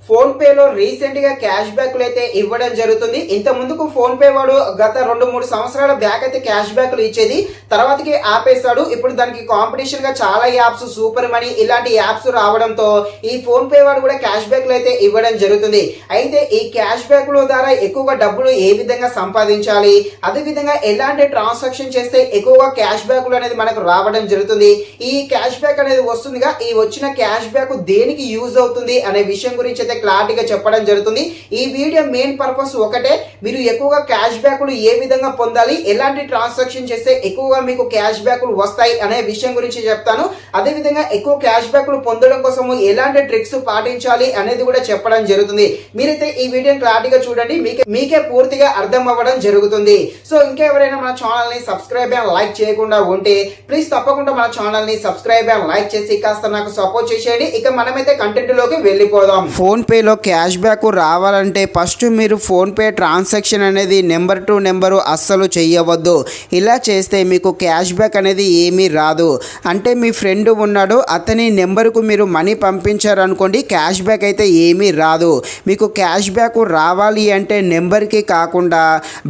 Phone pay లో recent గా cash బ్యాక్లు అయితే ఇవ్వడం జరుగుతుంది. ఇంత ముందుకు ఫోన్ పే వాడు గత 2-3 సంవత్సరాల బ్యాక్ అయితే క్యాష్ బ్యాక్లు ఇచ్చేది, తర్వాతకి ఆపేస్తాడు. ఇప్పుడు దానికి కాంపిటీషన్ గా చాలా యాప్స్, సూపర్ మనీ ఇలాంటి యాప్స్ రావడంతో ఈ ఫోన్ పే వాడు కూడా క్యాష్ బ్యాక్లు అయితే ఇవ్వడం జరుగుతుంది. అయితే ఈ క్యాష్ బ్యాక్ల ద్వారా ఎక్కువగా డబ్బులు ఏ విధంగా సంపాదించాలి, అదే విధంగా ఎలాంటి ట్రాన్సాక్షన్ చేస్తే ఎక్కువగా క్యాష్ బ్యాక్లు అనేది మనకు రావడం జరుగుతుంది, ఈ క్యాష్ బ్యాక్ అనేది వస్తుందిగా, ఈ వచ్చిన క్యాష్ బ్యాక్ దేనికి యూజ్ అవుతుంది అనే విషయం గురించి అయితే క్లారిటీగా చెప్పడం జరుగుతుంది. ఈ వీడియో మెయిన్ పర్పస్ ఒకటే, మీరు ఎక్కువగా క్యాష్ బ్యాక్లు ఏ విధంగా పొందాలి, ఎలాంటి ట్రాన్సాక్షన్ చేస్తే ఎక్కువగా మీకు క్యాష్ బ్యాక్లు వస్తాయి అనే విషయం గురించి చెప్తాను. అదే విధంగా ఎక్కువ క్యాష్ బ్యాక్లు పొందడం కోసము ఎలాంటి ట్రిక్స్ పాటించాలి అనేది కూడా చెప్పడం జరుగుతుంది. మీరైతే ఈ వీడియోని క్లారిటీగా చూడండి, మీకే పూర్తిగా అర్థం అవ్వడం జరుగుతుంది. సో ఇంకా ఎవరైనా మన ఛానల్ ని సబ్స్క్రైబ్ అండ్ లైక్ చేయకుండా ఉంటే ప్లీజ్ తప్పకుండా మన ఛానల్ ని సబ్స్క్రైబ్ అండ్ లైక్ చేసి కాస్త నాకు సపోర్ట్ చేసేయండి. ఇక మనమైతే కంటెంట్ లోకి వెళ్ళిపోదాం. ఫోన్ పేలో క్యాష్ బ్యాక్ రావాలంటే ఫస్ట్ మీరు ఫోన్ పే ట్రాన్సాక్షన్ అనేది నెంబర్ టు నెంబరు అస్సలు చేయవద్దు. ఇలా చేస్తే మీకు క్యాష్ బ్యాక్ అనేది ఏమీ రాదు. అంటే మీ ఫ్రెండ్ ఉన్నాడు, అతని నెంబర్కు మీరు మనీ పంపించారనుకోండి, క్యాష్ బ్యాక్ అయితే ఏమీ రాదు. మీకు క్యాష్ బ్యాక్ రావాలి అంటే నెంబర్కి కాకుండా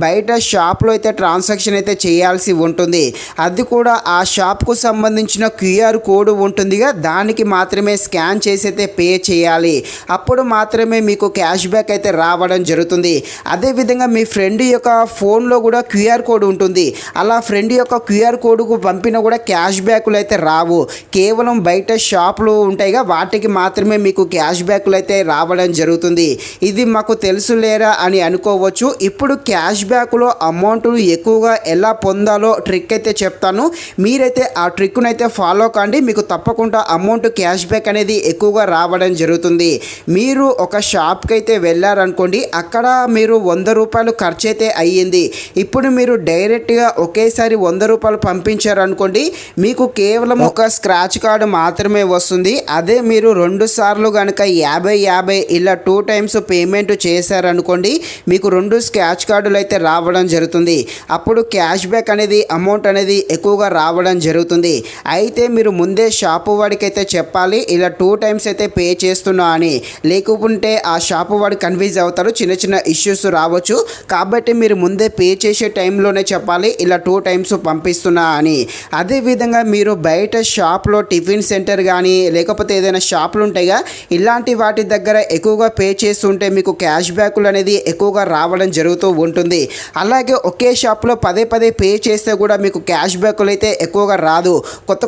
బయట షాప్లో అయితే ట్రాన్సాక్షన్ అయితే చేయాల్సి ఉంటుంది. అది కూడా ఆ షాప్కు సంబంధించిన క్యూఆర్ కోడ్ ఉంటుందిగా, దానికి మాత్రమే స్కాన్ చేసి అయితే పే చేయాలి. అప్పుడు మాత్రమే మీకు క్యాష్ బ్యాక్ అయితే రావడం జరుగుతుంది. అదేవిధంగా మీ ఫ్రెండ్ యొక్క ఫోన్లో కూడా క్యూఆర్ కోడ్ ఉంటుంది. అలా ఫ్రెండ్ యొక్క క్యూఆర్ కోడ్కు పంపినా కూడా క్యాష్ బ్యాక్లు అయితే రావు. కేవలం బయట షాపులు ఉంటాయిగా, వాటికి మాత్రమే మీకు క్యాష్ బ్యాక్లు అయితే రావడం జరుగుతుంది. ఇది మాకు తెలుసు లేరా అని అనుకోవచ్చు. ఇప్పుడు క్యాష్ బ్యాక్లో అమౌంట్ ఎక్కువగా ఎలా పొందాలో ట్రిక్ అయితే చెప్తాను. మీరైతే ఆ ట్రిక్ను అయితే ఫాలో కండి, మీకు తప్పకుండా అమౌంట్ క్యాష్ బ్యాక్ అనేది ఎక్కువగా రావడం జరుగుతుంది. మీరు ఒక షాప్కి అయితే వెళ్ళారనుకోండి, అక్కడ మీరు 100 రూపాయలు ఖర్చు అయితే అయ్యింది. ఇప్పుడు మీరు డైరెక్ట్గా ఒకేసారి 100 రూపాయలు పంపించారనుకోండి, మీకు కేవలం ఒక స్క్రాచ్ కార్డు మాత్రమే వస్తుంది. అదే మీరు 2 సార్లు కనుక 50 ఇలా 2 టైమ్స్ పేమెంట్ చేశారనుకోండి, మీకు 2 స్క్రాచ్ కార్డులు అయితే రావడం జరుగుతుంది. అప్పుడు క్యాష్ బ్యాక్ అనేది అమౌంట్ అనేది ఎక్కువగా రావడం జరుగుతుంది. అయితే మీరు ముందే షాపు వాడికి అయితే చెప్పాలి, ఇలా 2 టైమ్స్ అయితే పే చేస్తున్నా అని. లేకుంటే ఆ షాపు వాడు కన్ఫ్యూజ్ అవుతారు, చిన్న చిన్న ఇష్యూస్ రావచ్చు. కాబట్టి మీరు ముందే పే చేసే టైంలోనే చెప్పాలి, ఇలా 2 టైమ్స్ పంపిస్తున్నా అని. అదేవిధంగా మీరు బయట షాప్లో టిఫిన్ సెంటర్ కానీ లేకపోతే ఏదైనా షాపులు ఉంటాయిగా, ఇలాంటి వాటి దగ్గర ఎక్కువగా పే చేస్తుంటే మీకు క్యాష్ బ్యాక్లు అనేది ఎక్కువగా రావడం జరుగుతూ ఉంటుంది. అలాగే ఒకే షాప్లో పదే పే చేస్తే కూడా మీకు క్యాష్ బ్యాక్లు అయితే ఎక్కువగా రాదు.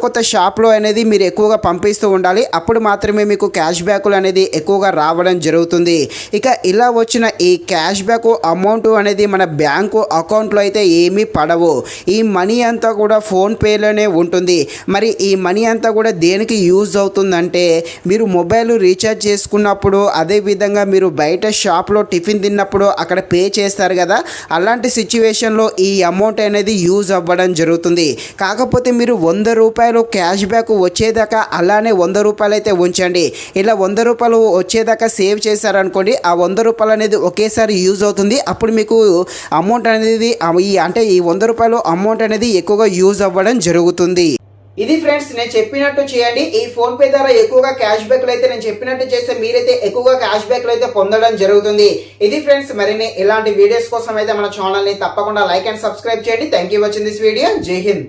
కొత్త షాప్లో అనేది మీరు ఎక్కువగా పంపిస్తూ ఉండాలి, అప్పుడు మాత్రమే మీకు క్యాష్ బ్యాక్లు అనేది ఎక్కువగా రావడం జరుగుతుంది. ఇక ఇలా వచ్చిన ఈ క్యాష్ బ్యాక్ అమౌంట్ అనేది మన బ్యాంకు అకౌంట్లో అయితే ఏమీ పడవు. ఈ మనీ అంతా కూడా ఫోన్ పేలోనే ఉంటుంది. మరి ఈ మనీ అంతా కూడా దేనికి యూజ్ అవుతుందంటే, మీరు మొబైల్ రీఛార్జ్ చేసుకున్నప్పుడు, అదేవిధంగా మీరు బయట షాప్లో టిఫిన్ తిన్నప్పుడు అక్కడ పే చేస్తారు కదా, అలాంటి సిచ్యువేషన్లో ఈ అమౌంట్ అనేది యూజ్ అవ్వడం జరుగుతుంది. కాకపోతే మీరు 100 రూపాయలు క్యాష్ బ్యాక్ వచ్చేదాకా అలానే 100 రూపాయలు అయితే ఉంచండి. ఇలా 100 రూపాయలు వచ్చేదాకా సేవ్ చేశారనుకోండి, ఆ 100 రూపాయలు అనేది ఒకేసారి యూజ్ అవుతుంది. అప్పుడు మీకు అమౌంట్ అనేది అంటే ఈ 100 రూపాయలు అమౌంట్ అనేది ఎక్కువగా యూజ్ అవ్వడం జరుగుతుంది. ఇది ఫ్రెండ్స్, నేను చెప్పినట్టు చేయండి. ఈ ఫోన్ పే ద్వారా ఎక్కువగా క్యాష్ బ్యాక్లు అయితే నేను చెప్పినట్టు చేస్తే మీరైతే ఎక్కువగా క్యాష్ బ్యాక్లు అయితే పొందడం జరుగుతుంది. ఇది ఫ్రెండ్స్, మరిన్ని ఇలాంటి వీడియోస్ కోసం అయితే మన ఛానల్ ని తప్పకుండా లైక్ అండ్ సబ్స్క్రైబ్ చేయండి. Thank you watching this video. జై హింద్.